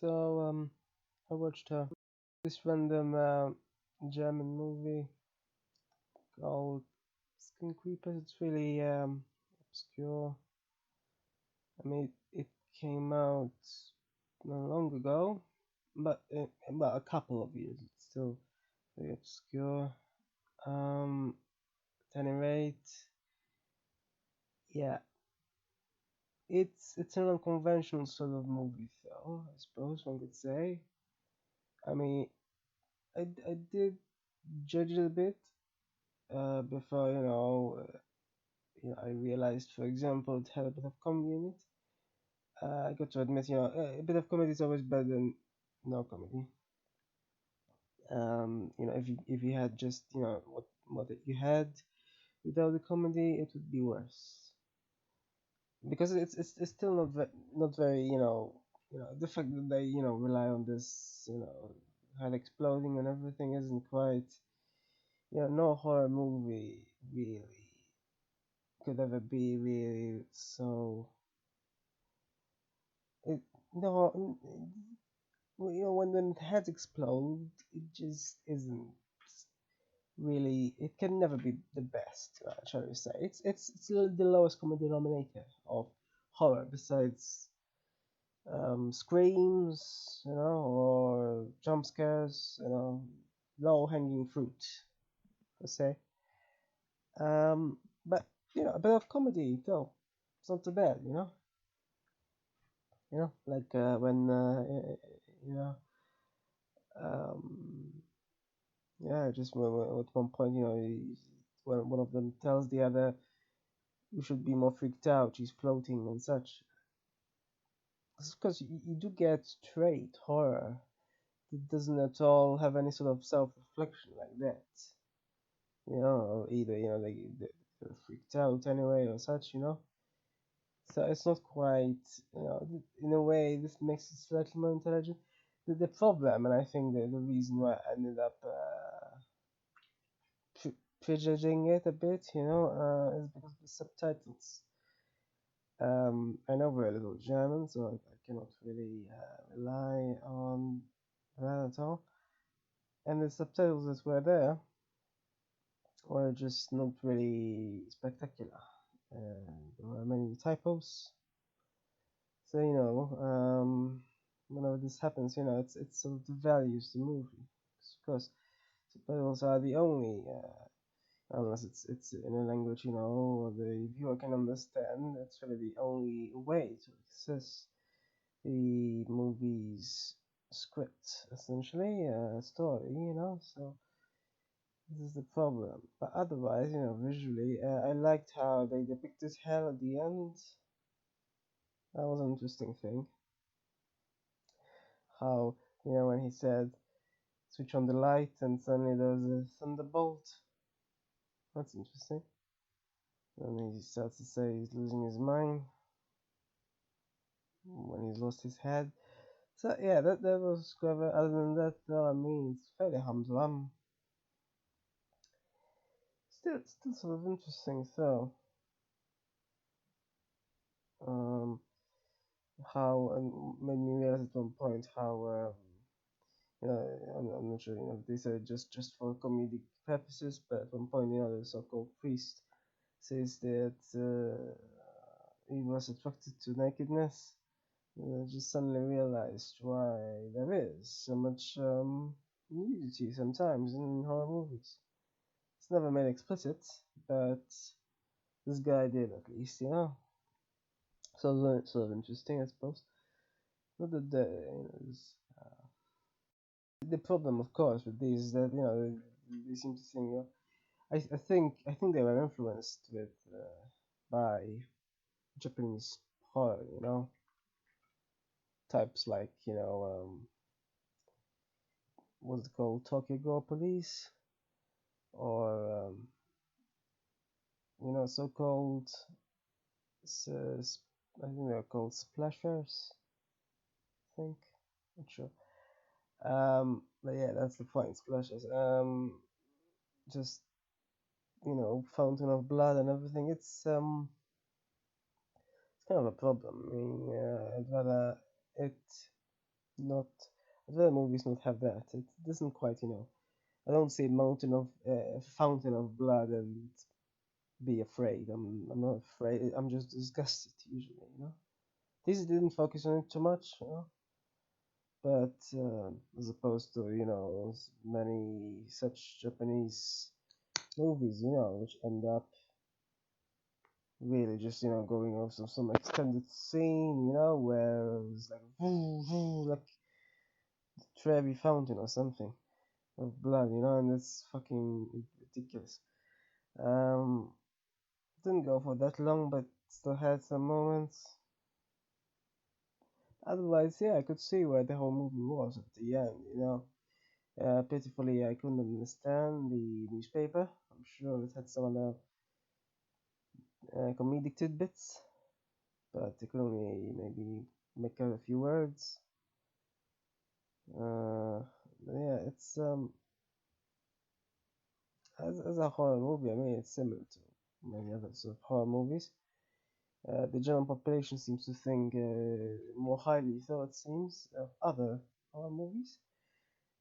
I watched this random German movie called Skin Creepers. It's really obscure. I mean, it came out not long ago, but about a couple of years. It's still very obscure. Um, at any rate, yeah, it's an unconventional sort of movie, though I suppose one could say. I mean, I did judge it a bit before I realized, for example, it had a bit of comedy in it. I got to admit, a bit of comedy is always better than no comedy. If you had just what you had without the comedy, it would be worse because it's still not very the fact that they rely on this head exploding and everything isn't quite no horror movie really could ever be really so it no when heads explode it just isn't really it can never be the best shall we say it's the lowest common denominator of horror besides screams or jump scares low hanging fruit per se but a bit of comedy though it's not too bad like when you know um yeah just at one point when one of them tells the other you should be more freaked out she's floating and such because you do get straight horror that doesn't at all have any sort of self-reflection like that or either they're freaked out anyway or such so it's not quite in a way this makes it slightly more intelligent the problem and I think the reason why I ended up prejudging it a bit is because of the subtitles. I know very little German, so I cannot really rely on that at all. And the subtitles that were there were just not really spectacular. There were many typos. So whenever this happens, it's sort of devalues the movie. Because subtitles are the only, unless it's in a language the viewer can understand. It's really the only way to access the movie's script, essentially, story. So this is the problem. But otherwise, visually, I liked how they depicted hell at the end. That was an interesting thing. How when he said switch on the light and suddenly there's a thunderbolt. That's interesting. And he starts to say he's losing his mind when he's lost his head. So yeah, that was clever. Other than that, though, I mean, it's fairly humdrum. Still sort of interesting. So, um, how made me realize at one point how I'm not sure if they said just for comedic purposes, but at one point the so-called priest says that he was attracted to nakedness. I just suddenly realized why there is so much nudity sometimes in horror movies. It's never made explicit, but this guy did at least. So it's sort of interesting, I suppose. Not that the problem, of course, with these is that they seem to think. I think they were influenced by Japanese horror. Types like what's it called, Tokyo Gore Police, or so-called I think they're called splashers. I think, not sure. But yeah, that's the point. Splashes. Just fountain of blood and everything. It's kind of a problem. I mean, I'd rather it not. I'd rather movies not have that. It doesn't quite, I don't see a fountain of blood and be afraid. I'm not afraid. I'm just disgusted usually. This didn't focus on it too much. But as opposed to many such Japanese movies, which end up really just going off some extended scene, where it's like like Trevi Fountain or something of blood, and it's fucking ridiculous. Um, didn't go for that long, but still had some moments. Otherwise, yeah, I could see where the whole movie was at the end. Pitifully, I couldn't understand the newspaper. I'm sure it had some other comedic tidbits, but I could only maybe make out a few words. Yeah, it's as a horror movie. I mean, it's similar to many other sort of horror movies. The general population seems to think more highly, so it seems, of other horror movies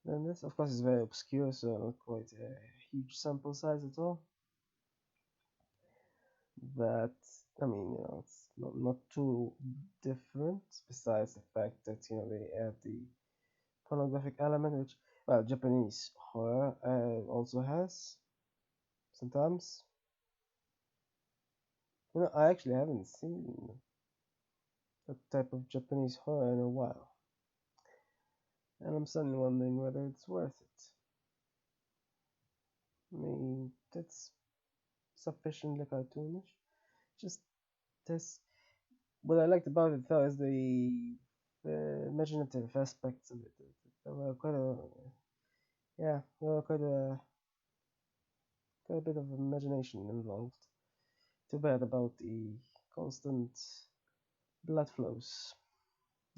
than this. Of course, it's very obscure, so not quite a huge sample size at all. But I mean, it's not too different. Besides the fact that they add the pornographic element, which well, Japanese horror also has sometimes. I actually haven't seen that type of Japanese horror in a while, and I'm suddenly wondering whether it's worth it. I mean, that's sufficiently cartoonish. Just this. What I liked about it though is the imaginative aspects of it. There were quite a yeah, there were quite a bit of imagination involved. Too bad about the constant blood flows.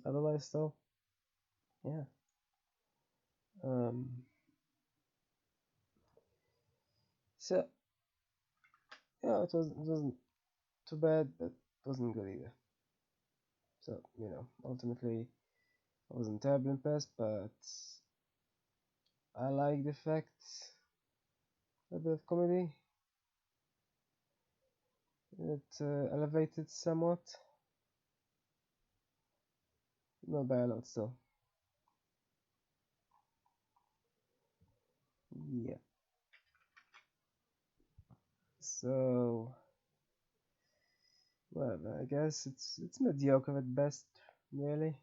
Otherwise, though, yeah. Um, so yeah, it wasn't too bad, but it wasn't good either. So ultimately, I wasn't terribly impressed, but I like the fact a bit of comedy. It elevated somewhat, not by a lot, so yeah. So well, I guess it's mediocre at best, really.